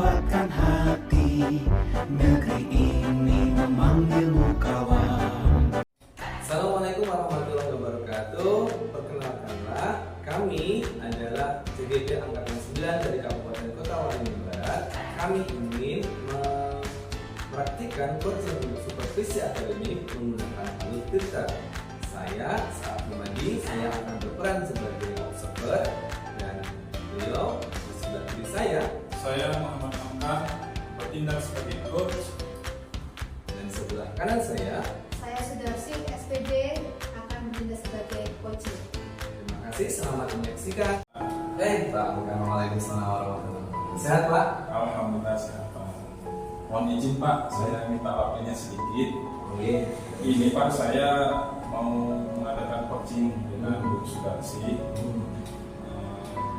mengeluarkan hati. Negeri ini memanggilmu kawan. Assalamualaikum warahmatullahi wabarakatuh. Perkenalkanlah, kami adalah CGP Angkatan 9 dari Kabupaten Kota Waringin Barat. Kami ingin mempraktikkan coaching supervisi akademik menggunakan alutsista. Saya Saat Madi, saya akan berperan sebagai observer, dan beliau di sebelah kiri saya Muhammad Amkan, bertindak sebagai coach. Dan sebelah kanan saya Sudarsi, SPD, akan bertindak sebagai coach. Terima kasih, selamat menyaksikan. Pak, Waalaikumsalam warahmatullahi wabarakatuh. Sehat Pak? Alhamdulillah sehat Pak. Mohon izin Pak, saya minta waktunya sedikit. Ini Pak, saya mau mengadakan coaching dengan Bu Sudarsi.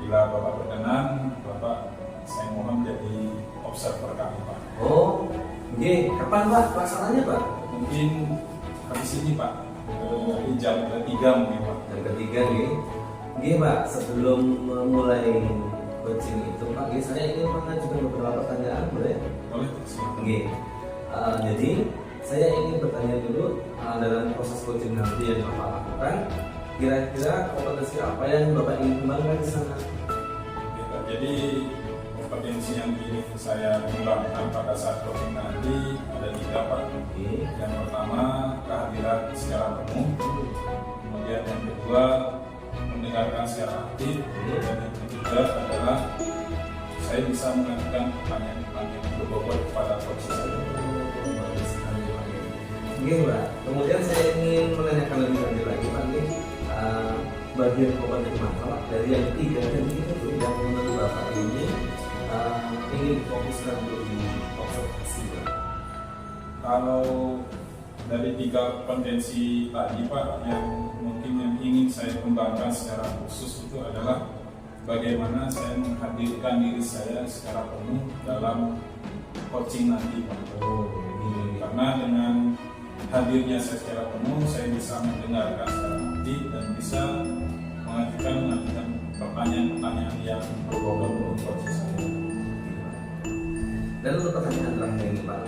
Bila Bapak berkenan, Bapak saya mohon jadi observer kami Pak. Oh, kapan Pak pelaksananya Pak? Mungkin habis ini Pak, di jam ketiga mungkin Pak. Yang ketiga Pak, sebelum memulai coaching itu Pak, saya ingin mengajukan beberapa pertanyaan, boleh? Boleh siap. Jadi saya ingin bertanya dulu, dalam proses coaching nanti yang Bapak lakukan, kira-kira kompetensi apa yang Bapak ingin kembangkan di sana? Oke, Pak. Jadi kompetensi yang ingin saya kembangkan pada saat coaching nanti ada 3 Pak. Yang pertama, kehadiran secara penuh. Kemudian yang kedua, mendengarkan secara aktif. Dan yang ketiga adalah saya bisa mengajukan pertanyaan-pertanyaan yang berbobot kepada coach saya. Pak. Kemudian saya ingin menanyakan lebih lanjut lagi Pak, bagian kompetensi mana Pak dari yang 3 tadi itu yang menurut Bapak ini ingin fokuskan untuk di observasi Pak? Kalau dari 3 kompetensi tadi Pak, yang mungkin yang ingin saya kembangkan secara khusus itu adalah bagaimana saya menghadirkan diri saya secara penuh dalam coaching nanti Pak. Karena dengan hadirnya saya secara penuh, saya bisa mendengarkan secara aktif dan bisa mengajukan pertanyaan-pertanyaan yang berbobot untuk coaching saya. Dan untuk pertanyaan terakhir ini Pak,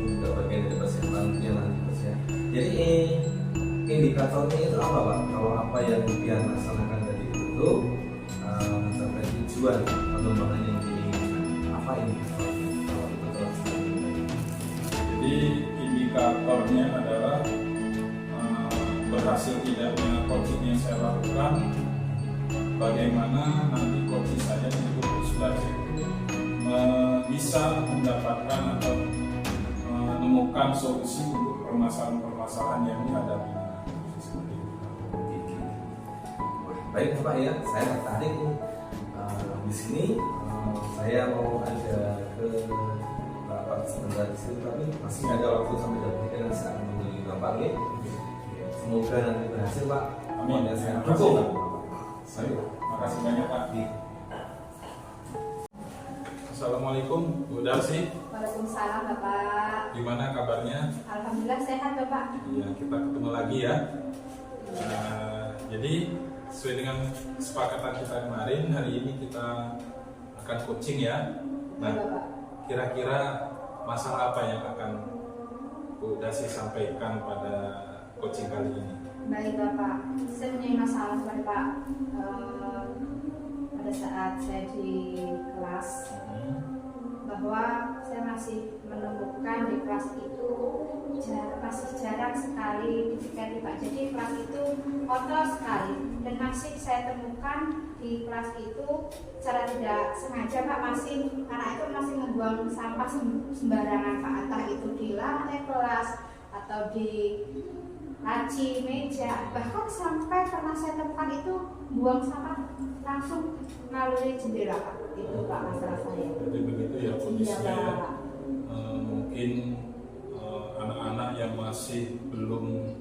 untuk bagian dari persiapan yang nanti persiapan. Jadi indikatornya itu apa Pak? Kalau apa yang dia laksanakan tadi itu mencapai tujuan pengembangan yang diinginkan, apa indikatornya? Kalau itu terlaksana. Jadi indikatornya adalah berhasil tidaknya coaching yang saya lakukan, bagaimana nanti coaching saya itu sudah bisa mendapatkan atau menemukan solusi untuk permasalahan-permasalahan yang dihadapi. Baik Pak ya, saya tertarik di sini. Saya mau ada ke rapat sebentar di sini, tapi masih ada waktu sampai jam 3 dan saya akan menunggu Bapak ya. Semoga nanti berhasil Pak. Amin. Ya, saya Terima kasih, dukung. Pak. Terima kasih banyak Pak. Assalamualaikum Bu Darsi. Waalaikumsalam Bapak. Gimana kabarnya? Alhamdulillah sehat Bapak. Iya, kita ketemu lagi ya. Jadi sesuai dengan kesepakatan kita kemarin, hari ini kita akan coaching ya. Nah, Bapak. kira-kira masalah apa yang akan Bu Darsi sampaikan pada coaching kali ini? Baik Bapak, saya punya masalah Bapak. Pada saat saya di kelas, bahwa saya masih menemukan di kelas itu masih jarang sekali didekati Pak. Jadi kelas itu kotor sekali, dan masih saya temukan di kelas itu secara tidak sengaja Pak, masih anak itu masih membuang sampah sembarangan Pak, entah itu di lantai kelas atau di laci meja, bahkan sampai pernah saya temukan itu buang sampah langsung melalui jendela Pak. Itu Pak masalah saya. Jadi begitu ya kondisinya Iya, ya. Pak. Mungkin anak-anak yang masih belum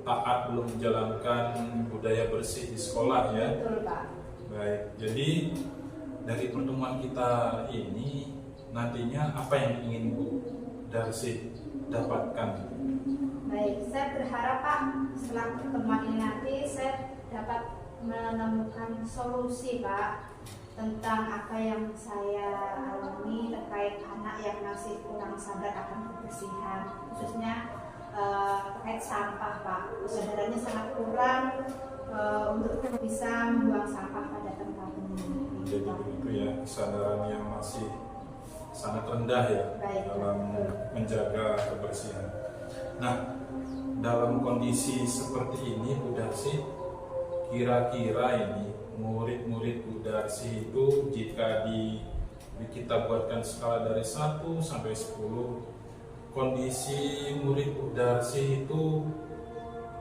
taat, belum menjalankan budaya bersih di sekolah ya. Betul Pak. Baik, jadi dari pertemuan kita ini nantinya apa yang ingin Bu Darsi dapatkan? Baik, saya berharap Pak, setelah pertemuan ini nanti saya dapat menemukan solusi Pak tentang apa yang saya alami terkait masih kurang sadar akan kebersihan, khususnya terkait sampah Pak. Kesadarannya sangat kurang untuk bisa membuang sampah pada tempatnya. Jadi begitu ya, kesadaran yang masih sangat rendah ya. Baik, dalam betul. menjaga kebersihan. Nah, dalam kondisi seperti ini Bu Darsi, kira-kira ini murid-murid Bu Darsi itu jika kita buatkan skala dari 1 sampai 10, kondisi murid Bu Darsi itu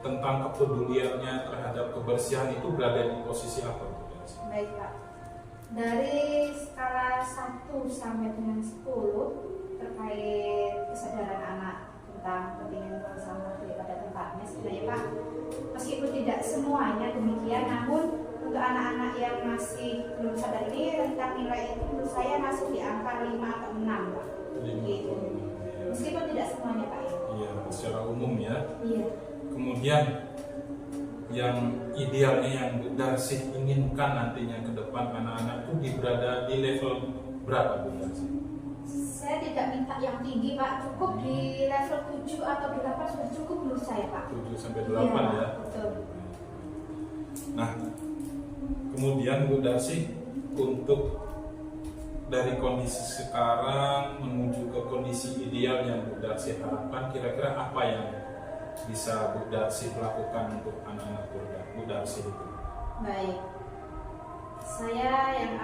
tentang kepeduliannya terhadap kebersihan itu berada di posisi apa Bu Darsi? Baik Pak, dari skala 1 sampai dengan 10 terkait kesadaran anak tentang pentingnya membuang sampah pada tempatnya, sebenarnya Pak, meskipun tidak semuanya demikian, namun untuk anak-anak yang masih belum sadar ini rentang nilai itu menurut saya masuk di angka 5 atau 6 Pak. Gitu. Meskipun tidak semuanya Pak ya. Iya, secara umum ya. Iya. Kemudian yang idealnya yang Bu Darsi inginkan nantinya ke depan anak-anak itu berada di level berapa Bu Darsi? Saya tidak minta yang tinggi Pak, cukup di level 7 atau 8 sudah cukup menurut saya Pak. 7 sampai 8 ya. Betul. Nah, kemudian Bu Darsi untuk dari kondisi sekarang menuju ke kondisi ideal yang Bu Darsi harapkan, kira-kira apa yang bisa Bu Darsi lakukan untuk anak-anak Bu Darsi itu? Baik, saya yang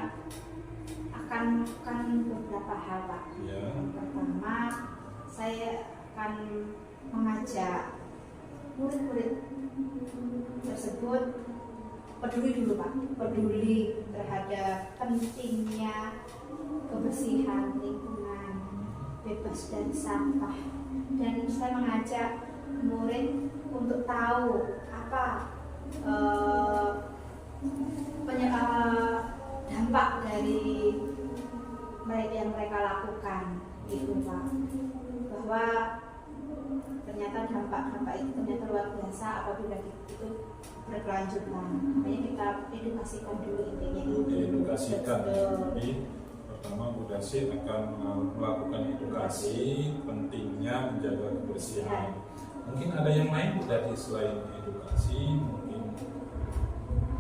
akan melakukan beberapa hal Pak. Ya. Yang pertama, saya akan mengajak murid-murid tersebut peduli dulu Pak, peduli terhadap pentingnya kebersihan lingkungan, bebas dari sampah, dan saya mengajak murid untuk tahu apa dampak dari yang mereka lakukan itu Pak, bahwa ternyata dampak itu ternyata luar biasa apabila itu berkelanjutan. Makanya kita edukasikan dulu intinya itu. Diedukasikan. Betul. Jadi pertama Bu Darsi akan melakukan edukasi pentingnya menjaga kebersihan. Mungkin ada yang lain Bu Darsi selain edukasi, mungkin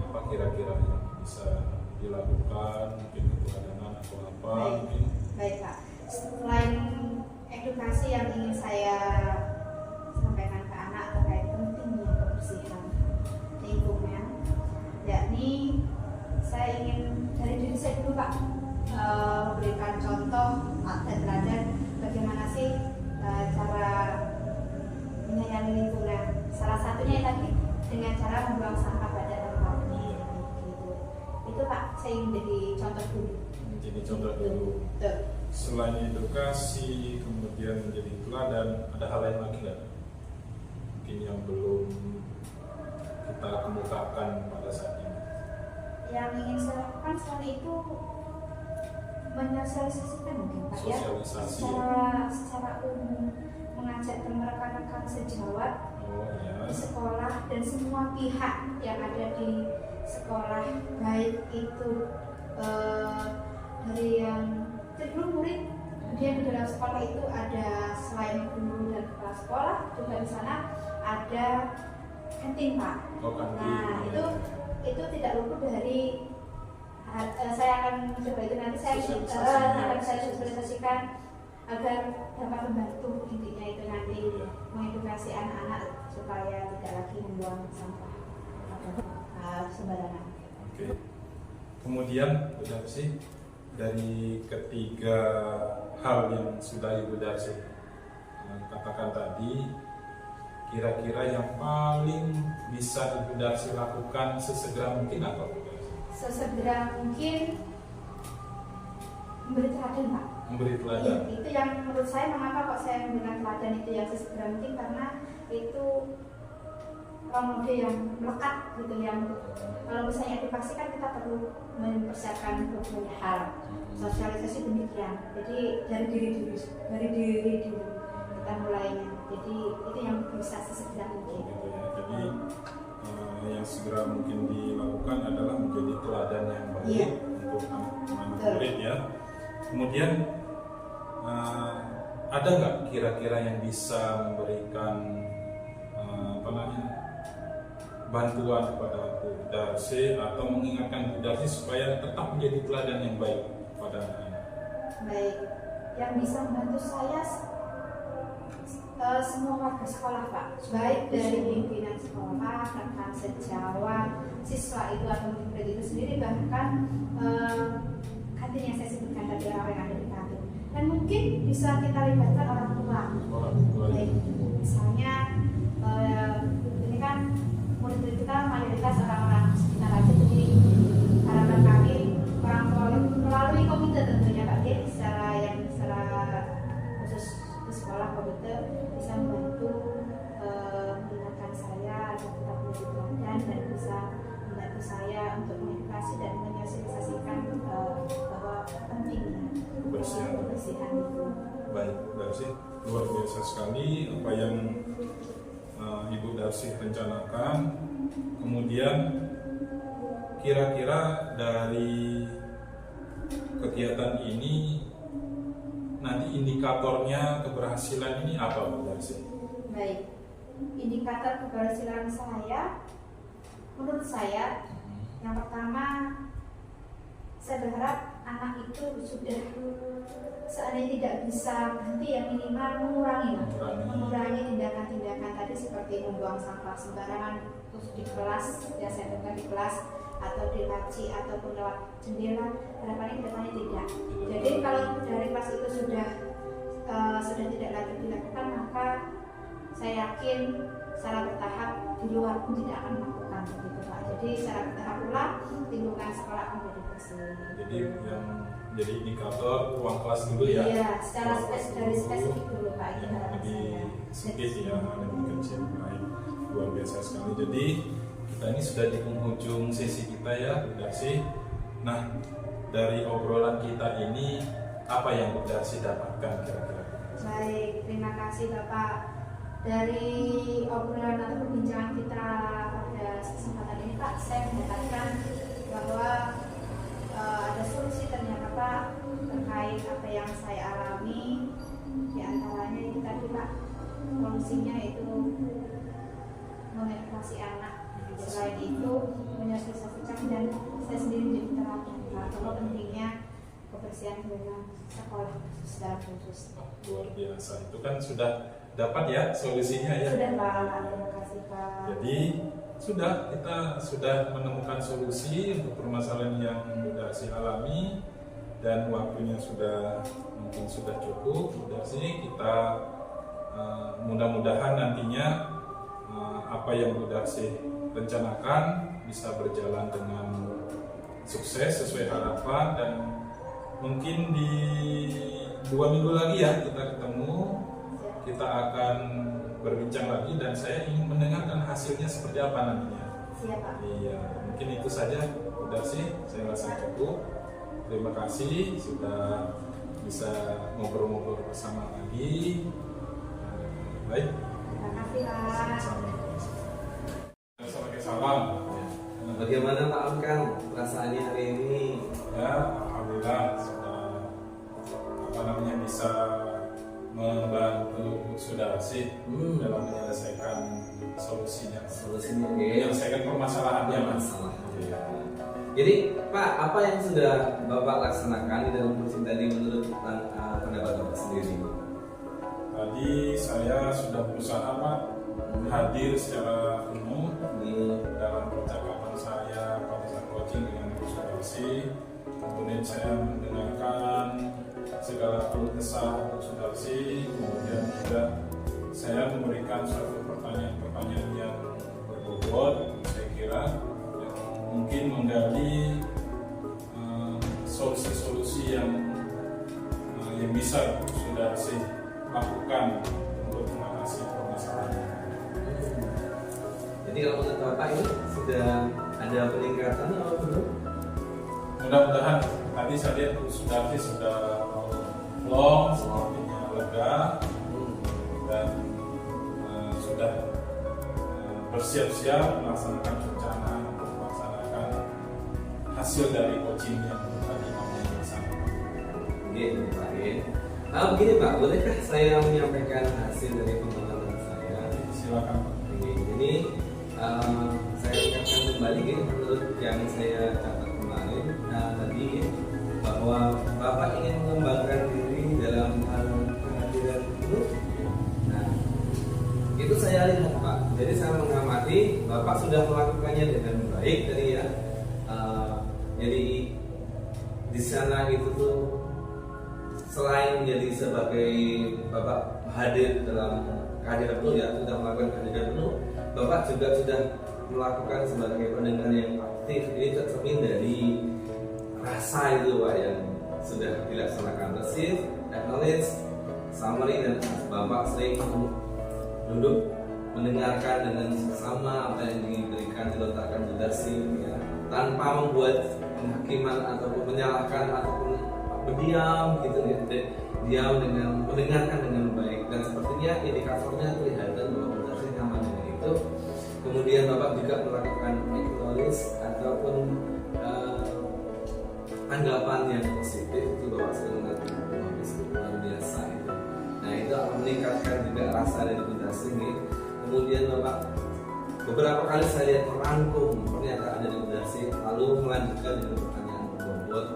apa kira-kira yang bisa dilakukan, mungkin keteladanan atau apa? Baik. Mungkin. Baik Pak, selain edukasi yang ingin saya sampaikan ke anak terkait pentingnya kebersihan lingkungan, yakni saya ingin dari diri saya dulu Pak, memberikan contoh dan teladan bagaimana sih cara menyayangi lingkungan. Salah satunya tadi dengan cara membuang sampah pada tempatnya. Gitu. Itu Pak, saya ingin jadi contoh dulu. Menjadi contoh dulu. Betul. Selain edukasi, kemudian menjadi teladan, ada hal lain lagi nggak? Mungkin yang belum kita kemukakan pada saat ini. Yang ingin saya lakukan selain itu menyosialisasikan mungkin Pak ya, Sosialisasi. secara umum, mengajak rekan-rekan sejawat Oh ya. di sekolah dan semua pihak yang ada di sekolah, baik itu dari yang sebelum murid, kemudian di dalam sekolah itu ada selain guru dan kepala sekolah juga di sana ada kantin Pak. Oh, kantin. Nah itu tidak luput dari saya akan mencoba itu nanti saya akan saya sosialisasikan agar dapat membantu intinya itu nanti Iya. mengedukasi anak-anak supaya tidak lagi membuang sampah sembarangan. Oke. Kemudian Bu Darsi, dari ketiga hal yang sudah Ibu Darsi katakan tadi, kira-kira yang paling bisa Ibu Darsi lakukan sesegera mungkin apa Bu Darsi? Sesegera mungkin memberi teladan Pak. Memberi teladan. Itu yang menurut saya, mengapa kok saya memberikan teladan itu yang sesegera mungkin, karena itu role yang melekat gitu, yang kalau misalnya edukasi kan kita perlu mempersiapkan berbagai hal, sosialisasi demikian. Jadi dari diri dulu kita mulainya. Jadi itu yang bisa sesegera mungkin. Gitu ya. Jadi yang segera mungkin dilakukan adalah menjadi teladan yang baik Iya. untuk anak murid ya. Kemudian ada nggak kira-kira yang bisa memberikan bantuan kepada Bu Darsi atau mengingatkan Bu Darsi supaya tetap menjadi teladan yang baik pada anak-anak? Baik, yang bisa membantu saya semua warga sekolah Pak, baik dari pimpinan sekolah, rekan sejawat, siswa itu atau murid itu sendiri, bahkan kantin yang saya sebutkan tadi, orang yang ada di kantin. Dan mungkin bisa kita libatkan orang tua. Baik, misalnya ini kan murid-murid kita mayoritas orang-orang sekitar aja, jadi harapan kami orang tua melalui komite tentunya Pak Dir, secara khusus di sekolah komite bisa membantu mengingatkan saya agar tetap menjadi teladan dan bisa membantu saya untuk mengedukasi dan menyosialisasikan bahwa pentingnya kebersihan itu. Baik, Darsi, luar biasa sekali apa yang Ibu Darsi rencanakan. Kemudian kira-kira dari kegiatan ini nanti indikatornya keberhasilan ini apa, Bu Darsi? Baik, indikator keberhasilan saya, menurut saya, yang pertama, saya berharap anak itu sudah seandainya tidak bisa berhenti, ya minimal mengurangi tindakan-tindakan tadi seperti membuang sampah sembarangan terus di kelas, ya saya dengar di kelas atau di laci ataupun lewat jendela. Harapannya kedepannya tidak. Jadi kalau dari kelas itu sudah tidak lagi dilakukan, maka saya yakin secara bertahap di luar pun tidak akan melakukan begitu Pak. Jadi secara bertahap pula lingkungan sekolah akan menjadi bersih. Jadi yang jadi indikator ruang kelas dulu ya? Iya, secara dari spesifik dulu Pak. Yang lebih sempit ya, lebih kecil. Baik, luar biasa sekali. Jadi kita ini sudah di penghujung sesi kita ya, Bu Darsi. Nah, dari obrolan kita ini apa yang Bu Darsi dapatkan kira-kira? Baik, terima kasih Bapak. Dari obrolan atau perbincangan kita pada kesempatan ini Pak, saya mendapatkan bahwa ada solusi ternyata Pak terkait apa yang saya alami. Di antaranya itu tadi Pak, solusinya itu mengedukasi anak. Selain itu menyosialisasikan dan saya sendiri menjadi teladan bahwa pentingnya kebersihan dalam sekolah secara khusus. Luar biasa, itu kan sudah dapat ya solusinya ya. Sudah Pak, terima kasih Pak. Jadi kita sudah menemukan solusi untuk permasalahan yang Bu Darsi alami dan waktunya mungkin sudah cukup. Bu Darsi, kita mudah-mudahan nantinya apa yang Bu Darsi rencanakan bisa berjalan dengan sukses sesuai harapan, dan mungkin di 2 minggu lagi ya kita ketemu, kita akan berbincang lagi dan saya ingin mendengarkan hasilnya seperti apa nantinya. Siap Pak. Iya, mungkin itu saja Bu Darsi, saya rasa cukup. Terima kasih sudah bisa ngobrol-ngobrol bersama lagi. Baik. Terima kasih Pak. Sebagai salam. Bagaimana Pak Amkan perasaannya hari ini? Ya, alhamdulillah sudah bisa membantu Sudarsi dalam menyelesaikan solusinya, menyelesaikan permasalahannya Mas. Iya. Jadi Pak, apa yang sudah Bapak laksanakan di dalam kursi tadi menurut pendapat Bapak sendiri? Tadi saya sudah berusaha Pak hadir secara penuh dalam percakapan saya pada saat coaching dengan Sudarsi. Kemudian saya mendengarkan segala keluh kesah untuk Sudarsi, kemudian juga saya memberikan suatu pertanyaan-pertanyaan yang berbobot, saya kira yang mungkin menggali solusi-solusi yang bisa Sudarsi lakukan untuk mengatasi permasalahan. Jadi kalau menurut Bapak ini sudah ada peningkatan atau belum? Mudah-mudahan tadi saya lihat Sudarsi sudah long, sepertinya lega dan sudah bersiap-siap melaksanakan rencana untuk melaksanakan hasil dari coaching yang tadi kami bersama. Oke, baik. Begini Pak, bolehkah saya menyampaikan hasil dari pemantauan saya? Silakan Pak. Oke, jadi saya ingatkan kembali gini, menurut yang saya catat kemarin tadi bahwa Bapak ingin mengembangkan diri dalam hal kehadiran itu. Nah, itu saya lihat Pak. Jadi saya mengamati Bapak sudah melakukannya dengan baik tadi ya. Jadi di sana itu tuh selain menjadi sebagai Bapak hadir dalam kehadiran penuh ya, sudah melakukan kehadiran penuh, Bapak juga sudah melakukan sebagai pendengar yang aktif. Ini tercermin dari rasa itu Pak yang sudah dilaksanakan, receive, acknowledge, summary, dan Bapak sering duduk mendengarkan dengan seksama apa yang diberikan dilontarkan leadership ya, tanpa membuat penghakiman ataupun menyalahkan ataupun berdiam gitu ya, diam dengan mendengarkan dengan baik, dan sepertinya indikatornya kelihatan bahwa leadership nyaman dengan itu. Kemudian Bapak juga melakukan acknowledge ataupun anggapan yang positif, itu Bapak sedang mengatakan bagus, luar biasa itu. Nah itu akan meningkatkan juga rasa dari leadership ini. Kemudian Bapak beberapa kali saya lihat merangkum pernyataan dari leadership, lalu melanjutkan dengan pertanyaan berbobot,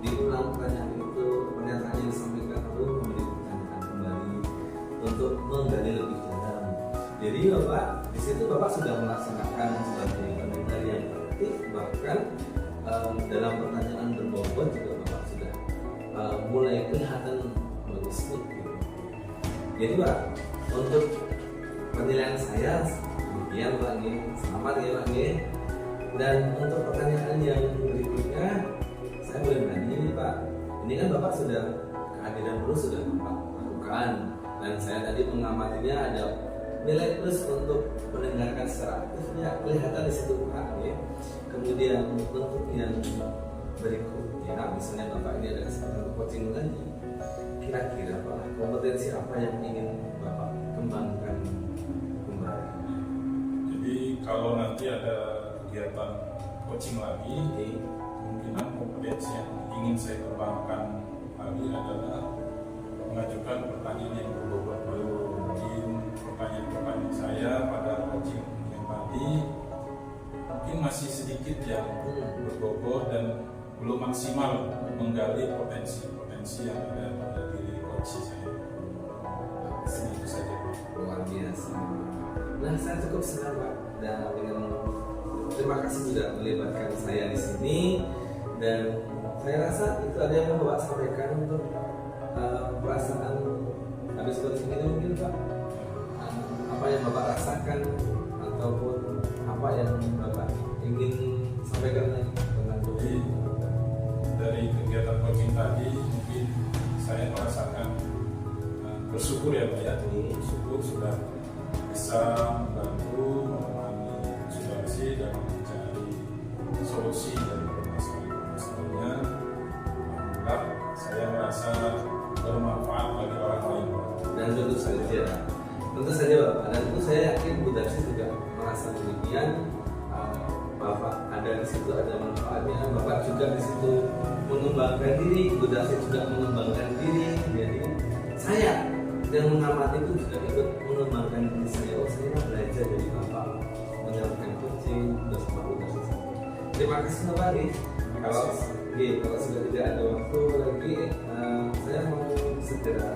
diulang pertanyaan itu, pernyataan yang disampaikan lalu kemudian ditanyakan kembali untuk menggali lebih dalam. Jadi Bapak di situ Bapak sudah melaksanakan sebagai pendengar yang aktif, bahkan dalam pertanyaan berbobot juga Bapak sudah mulai kelihatan bagus gitu. Jadi Pak, untuk penilaian saya demikian Pak Nge, selamat ya Pak Nge. Dan untuk pertanyaan yang berikutnya, saya boleh berani nih Pak. Ini kan Bapak sudah kehadiran plus sudah Bapak lakukan, dan saya tadi mengamatinya ada nilai plus untuk mendengarkan secara aktifnya kelihatan di situ Pak Nge. Kemudian untuk yang berikutnya, misalnya Bapak ini ada kesempatan coaching lagi, kira-kira Pak kompetensi apa yang ingin Bapak kembangkan kembali? Jadi kalau nanti ada kegiatan coaching lagi, kemungkinan kompetensi yang ingin saya kembangkan lagi adalah mengajukan pertanyaan yang berbobot dulu. Mungkin pertanyaan saya pada coaching yang tadi mungkin masih sedikit yang berbobot dan belum maksimal menggali potensi-potensi yang ada pada diri coach saya. Itu saja Pak. Luar biasa. Nah, saya cukup senang Pak, dan dengan terima kasih sudah melibatkan saya di sini, dan saya rasa itu ada yang mau Bapak sampaikan untuk perasaan habis coaching ini mungkin Pak, apa yang Bapak rasakan ataupun apa yang Bapak ingin sampaikan lagi tentang coaching. Dari kegiatan coaching tadi mungkin saya merasakan bersyukur ya Pak ya, bersyukur sudah bisa membantu menemani situasi dan mencari solusi dari permasalahan-permasalahannya. Alhamdulillah saya merasa bermanfaat bagi orang lain. Dan tentu saja Bapak, dan tentu saya yakin Bu Darsi juga merasa demikian. Bapak ada di situ ada manfaatnya, Bapak juga di situ mengembangkan diri, Bu Darsi juga mengembangkan diri. Jadi saya yang mengamati itu juga ikut mengembangkan diri saya. Oh, saya belajar dari Bapak menyampaikan coaching bersama Bu Darsi. Terima kasih Bapak nih. Kalau sudah tidak ada waktu lagi, saya mau segera